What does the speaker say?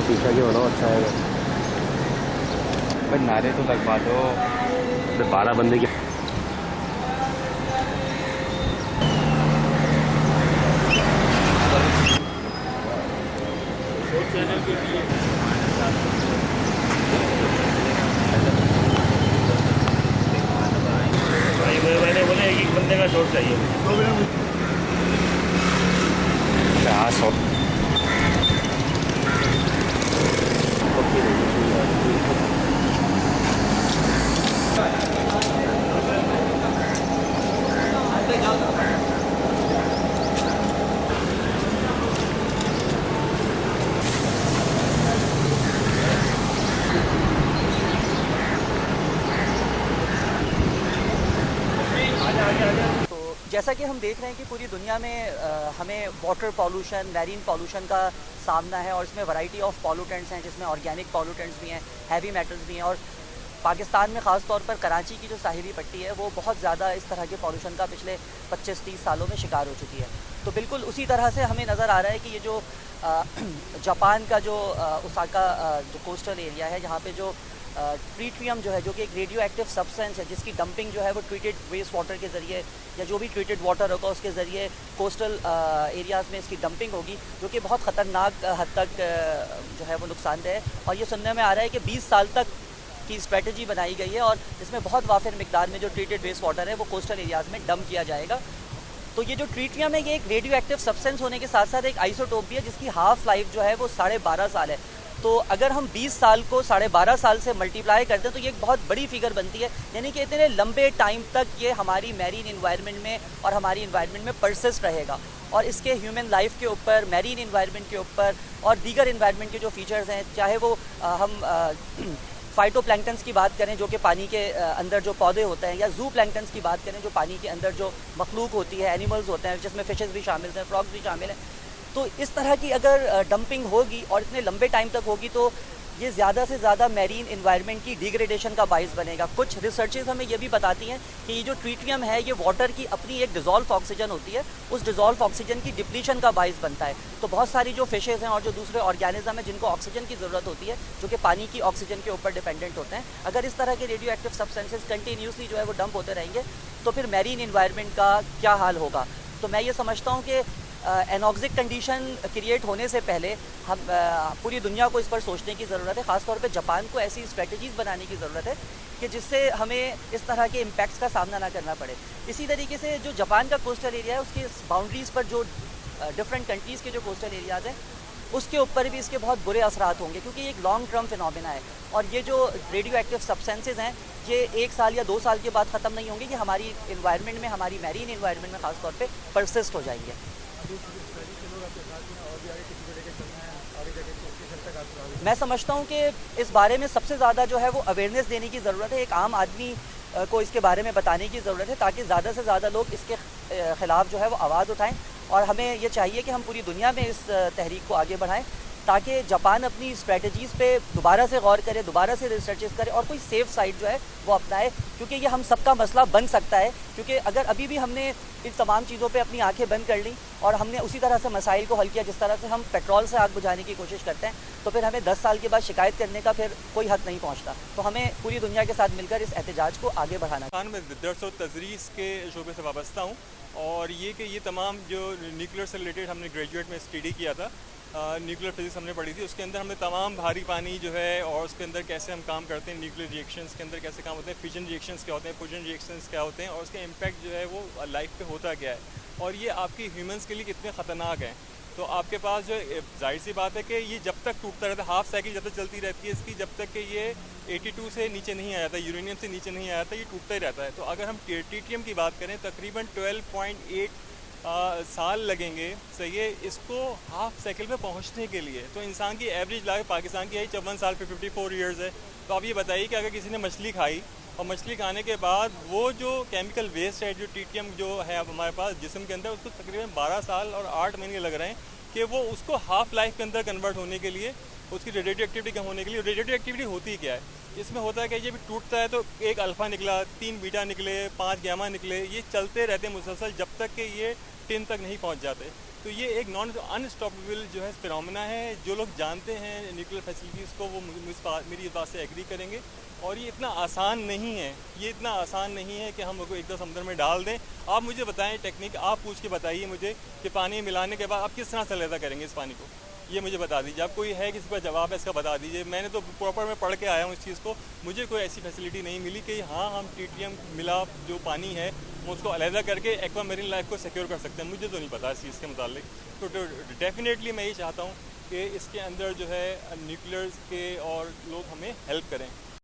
पीछा क्यों बनाओ, अच्छा है। भाई नारे तो लगवा दो। 12 बंदे की चैनल के लिए भाई मैंने बोले एक बंदे का शॉट चाहिए मुझे। हाँ सौ तो जैसा कि हम देख रहे हैं कि पूरी दुनिया में हमें वाटर पॉल्यूशन, मैरीन पॉल्यूशन का सामना है और इसमें वैरायटी ऑफ पॉल्यूटेंट्स हैं, जिसमें ऑर्गेनिक पॉल्यूटेंट्स भी हैं, हैवी मेटल्स भी हैं। और पाकिस्तान में ख़ास तौर पर कराची की जो साहिली पट्टी है वो बहुत ज़्यादा इस तरह के पॉल्यूशन का पिछले 25-30 सालों में शिकार हो चुकी है। तो बिल्कुल उसी तरह से हमें नज़र आ रहा है कि ये जो जापान का जो ओसाका जो कोस्टल एरिया है, जहाँ पे जो ट्रीट्रियम जो है, जो कि एक रेडियो एक्टिव सब्सटेंस है, जिसकी डंपिंग जो है वो ट्रीटेड वेस्ट वाटर के ज़रिए या जो भी ट्रीटेड वाटर होगा उसके ज़रिए कोस्टल एरियाज़ में इसकी डंपिंग होगी, जो कि बहुत ख़तरनाक हद तक जो है वो नुकसानदेह है। और ये सुनने में आ रहा है कि 20 साल तक की स्ट्रेटजी बनाई गई है और इसमें बहुत वाफिर मिकदार में जो ट्रीटेड वेस्ट वाटर है वो कोस्टल एरियाज़ में डंप किया जाएगा। तो ये जो ट्रीट्रियम है ये एक रेडियो एक्टिव सब्सटेंस होने के साथ साथ एक आइसोटोप भी है, जिसकी हाफ लाइफ जो है वो 12.5 साल है। तो अगर हम 20 साल को 12.5 साल से मल्टीप्लाई करते हैं तो ये एक बहुत बड़ी फिगर बनती है, यानी कि इतने लंबे टाइम तक ये हमारी मैरीन इन्वायरमेंट में और हमारी इन्वायरमेंट में परसिस्ट रहेगा। और इसके ह्यूमन लाइफ के ऊपर, मैरीन इन्वायरमेंट के ऊपर और दीगर इन्वायरमेंट के जो फीचर्स हैं, चाहे वो हम फाइटोप्लैंक्टन्स की बात करें जो कि पानी के अंदर जो पौधे होते हैं, या जू प्लैंक्टन्स की बात करें जो पानी के अंदर जो मखलूक होती है, एनिमल्स होते हैं, जिसमें फिशेस भी शामिल हैं, फ्रॉग्स भी शामिल हैं। तो इस तरह की अगर डंपिंग होगी और इतने लंबे टाइम तक होगी तो ये ज़्यादा से ज़्यादा मैरीन इन्वायरमेंट की डिग्रेडेशन का बाइस बनेगा। कुछ रिसर्चेज हमें ये भी बताती हैं कि ये जो ट्रीट्रियम है ये वाटर की अपनी एक डिज़ोल्व ऑक्सीजन होती है, उस डिज़ोल्व ऑक्सीजन की डिप्लीशन का बाइस बनता है। तो बहुत सारी जो फिशेज़ हैं और जो दूसरे ऑर्गेनिज्म हैं जिनको ऑक्सीजन की ज़रूरत होती है, जो कि पानी की ऑक्सीजन के ऊपर डिपेंडेंट होते हैं, अगर इस तरह के रेडियो एक्टिव सब्सटेंसेज कंटिन्यूसली जो है वो डंप होते रहेंगे तो फिर मैरीन इन्वायरमेंट का क्या हाल होगा। तो मैं ये समझता हूँ कि एनॉक्सिक कंडीशन क्रिएट होने से पहले हम पूरी दुनिया को इस पर सोचने की ज़रूरत है। ख़ासतौर पे जापान को ऐसी स्ट्रेटजीज़ बनाने की ज़रूरत है कि जिससे हमें इस तरह के इम्पैक्ट्स का सामना ना करना पड़े। इसी तरीके से जो जापान का कोस्टल एरिया है उसकी बाउंड्रीज़ पर जो डिफरेंट कंट्रीज़ के जो कोस्टल एरियाज़ हैं उसके ऊपर भी इसके बहुत बुरे असरात होंगे, क्योंकि ये एक लॉन्ग टर्म फिनोमेना है। और ये जो रेडियो एक्टिव सब्सटेंसेज हैं ये 1 साल या 2 साल के बाद ख़त्म नहीं होंगे, कि हमारी इन्वायरमेंट में, हमारी मैरीन इन्वायरमेंट में ख़ास तौर पे परसिस्ट हो जाएंगे। मैं समझता हूँ कि इस बारे में सबसे ज़्यादा जो है वो अवेयरनेस देने की ज़रूरत है, एक आम आदमी को इसके बारे में बताने की ज़रूरत है, ताकि ज़्यादा से ज़्यादा लोग इसके ख़िलाफ़ जो है वो आवाज़ उठाएं। और हमें ये चाहिए कि हम पूरी दुनिया में इस तहरीक को आगे बढ़ाएं, ताकि जापान अपनी स्ट्रेटजीज़ पे दोबारा से गौर करे, दोबारा से रिसर्चेस करे और कोई सेफ़ साइड जो है वो अपनाए, क्योंकि ये हम सबका मसला बन सकता है। क्योंकि अगर अभी भी हमने इन तमाम चीज़ों पे अपनी आंखें बंद कर ली और हमने उसी तरह से मसाइल को हल किया जिस तरह से हम पेट्रोल से आग बुझाने की कोशिश करते हैं, तो फिर हमें 10 साल के बाद शिकायत करने का फिर कोई हक़ नहीं पहुँचता। तो हमें पूरी दुनिया के साथ मिलकर इस एहतजाज को आगे बढ़ाना। मैं दर्स और तदरीस के शोबे से वाबस्ता हूँ, और ये तमाम जो न्यूक्लियर से रिलेटेड हमने ग्रेजुएट में स्टडी किया था, न्यूक्लियर फिजिक्स हमने पढ़ी थी, उसके अंदर हमने तमाम भारी पानी जो है और उसके अंदर कैसे हम काम करते हैं, न्यूक्लियर रिएक्शंस के अंदर कैसे काम होते हैं, फिजन रिएक्शंस क्या होते हैं, फ्यूजन रिएक्शंस क्या होते हैं और उसका इम्पैक्ट जो है वो लाइफ पे होता क्या है और ये आपकी ह्यूमंस के लिए कितने ख़तरनाक हैं। तो आपके पास जो जाहिर सी बात है कि ये जब तक टूटता रहता है, हाफ साइकिल जब तक चलती रहती है इसकी, जब तक कि ये 82 से नीचे नहीं आया था, यूरेनियम से नीचे नहीं आया था, ये टूटता ही रहता है। तो अगर हम ट्रीटियम की बात करें, तकरीबन 12.8 साल लगेंगे, सही है, इसको हाफ साइकिल में पहुंचने के लिए। तो इंसान की एवरेज लाइफ पाकिस्तान की है 54 साल पे 54 ईयर्स है। तो आप ये बताइए कि अगर किसी ने मछली खाई और मछली खाने के बाद वो जो केमिकल वेस्ट है, जो ट्रीटियम जो है अब हमारे पास जिस्म के अंदर, उसको तकरीबन 12 साल और 8 महीने लग रहे हैं कि वो उसको हाफ लाइफ के अंदर कन्वर्ट होने के लिए, उसकी रेडिएटिव एक्टिविटी कम होने के लिए। रेडिएटिव एक्टिविटी होती क्या है? इसमें होता है कि ये भी टूटता है तो एक अल्फ़ा निकला, 3 बीटा निकले, 5 गैमा निकले, ये चलते रहते हैं मुसलसल जब तक कि ये टिन तक नहीं पहुंच जाते। तो ये एक नॉन अनस्टॉपेबल जो है फिनोमेना है। जो लोग जानते हैं न्यूक्लियर फैसिलिटीज़ को वो मेरी बात से एग्री करेंगे। और ये इतना आसान नहीं है, ये इतना आसान नहीं है कि हम लोग को एकदम समुद्र में डाल दें। आप मुझे बताएं टेक्निक, आप पूछ के बताइए मुझे कि पानी मिलाने के बाद आप किस तरह से अलग करेंगे इस पानी को, ये मुझे बता दीजिए। आप कोई है किसी का जवाब है इसका बता दीजिए। मैंने तो प्रॉपर मैं पढ़ के आया हूँ इस चीज़ को, मुझे कोई ऐसी फैसिलिटी नहीं मिली कि हाँ हम ट्रीटियम मिला जो पानी है उसको अलहदा करके एक्वा मेरीन लाइफ को सिक्योर कर सकते हैं। मुझे तो नहीं पता इस चीज़ के मुतालिक। तो डेफिनेटली मैं ये चाहता हूँ कि इसके अंदर जो है न्यूक्लियर के और लोग हमें हेल्प करें।